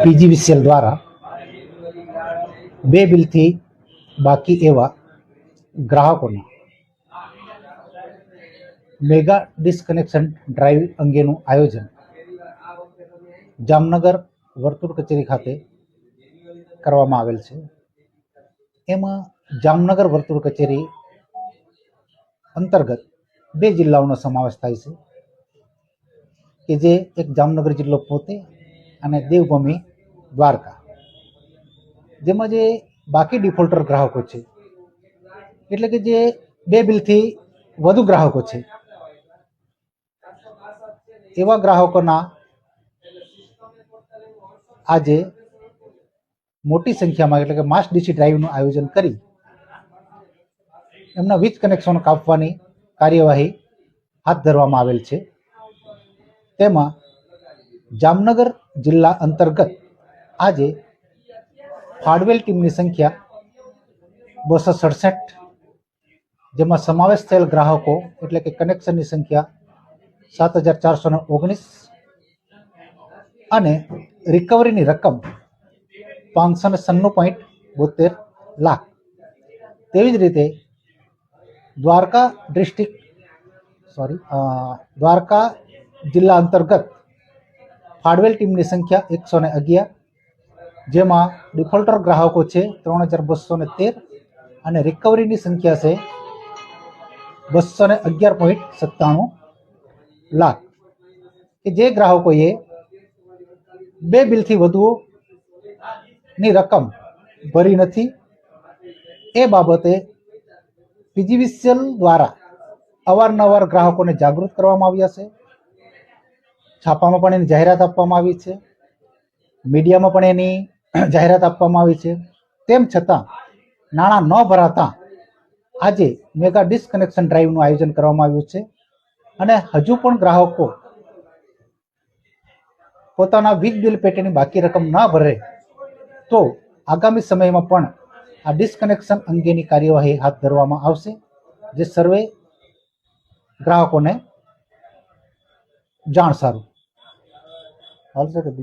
PGVCL દ્વારા 2 બિલથી બાકી એવા ગ્રાહકોના મેગા ડિસ્કનેક્શન ડ્રાઈવ અંગેનું આયોજન જામનગર વર્તુળ કચેરી ખાતે કરવામાં આવેલ છે. એમાં જામનગર વર્તુળ કચેરી અંતર્ગત 2 જિલ્લાઓનો સમાવેશ થાય છે કે જે એક જામનગર જિલ્લો પોતે અને દેવભૂમિ દ્વારકા. જેમાં જે બાકી ડિફોલ્ટર ગ્રાહકો છે, એટલે કે જે 2 બિલથી વધુ ગ્રાહકો છે, એવા ગ્રાહકોના આજે મોટી સંખ્યામાં એટલે કે માસ ડીસી ડ્રાઈવનું આયોજન કરી એમના વીજ કનેક્શન કાપવાની કાર્યવાહી હાથ ધરવામાં આવેલ છે. તેમાં જામનગર જિલ્લા અંતર્ગત આજે ફાળવેલ ટીમની સંખ્યા 267, જેમાં સમાવેશ થયેલ ગ્રાહકો એટલે કે કનેક્શનની સંખ્યા 7419 અને રિકવરીની રકમ 596.72 લાખ. તેવી જ રીતે દ્વારકા જિલ્લા અંતર્ગત ફાળવેલ ટીમની સંખ્યા 111, જેમાં ડિફોલ્ટર ગ્રાહકો છે 3213 અને રિકવરીની સંખ્યા છે 211.97 લાખ. કે જે ગ્રાહકોએ 2 બિલથી વધુની રકમ ભરી નથી, એ બાબતે પીજીવીસીએલ દ્વારા અવારનવાર ગ્રાહકોને જાગૃત કરવામાં આવ્યા છે. છાપામાં પણ એની જાહેરાત આપવામાં આવી છે, મીડિયામાં પણ એની જાહેરાત આપવામાં આવી છે. તેમ છતાં નાણાં ન ભરાતા આજે મેગા ડિસ્કનેક્શન ડ્રાઈવનું આયોજન કરવામાં આવ્યું છે. અને હજુ પણ ગ્રાહકો પોતાના વીજ બિલ પેટેની બાકી રકમ ન ભરે તો આગામી સમયમાં પણ આ ડિસ્કનેક્શન અંગેની કાર્યવાહી હાથ ધરવામાં આવશે, જે સર્વે ગ્રાહકોને જાણ સારું. હાલશે કે બીજું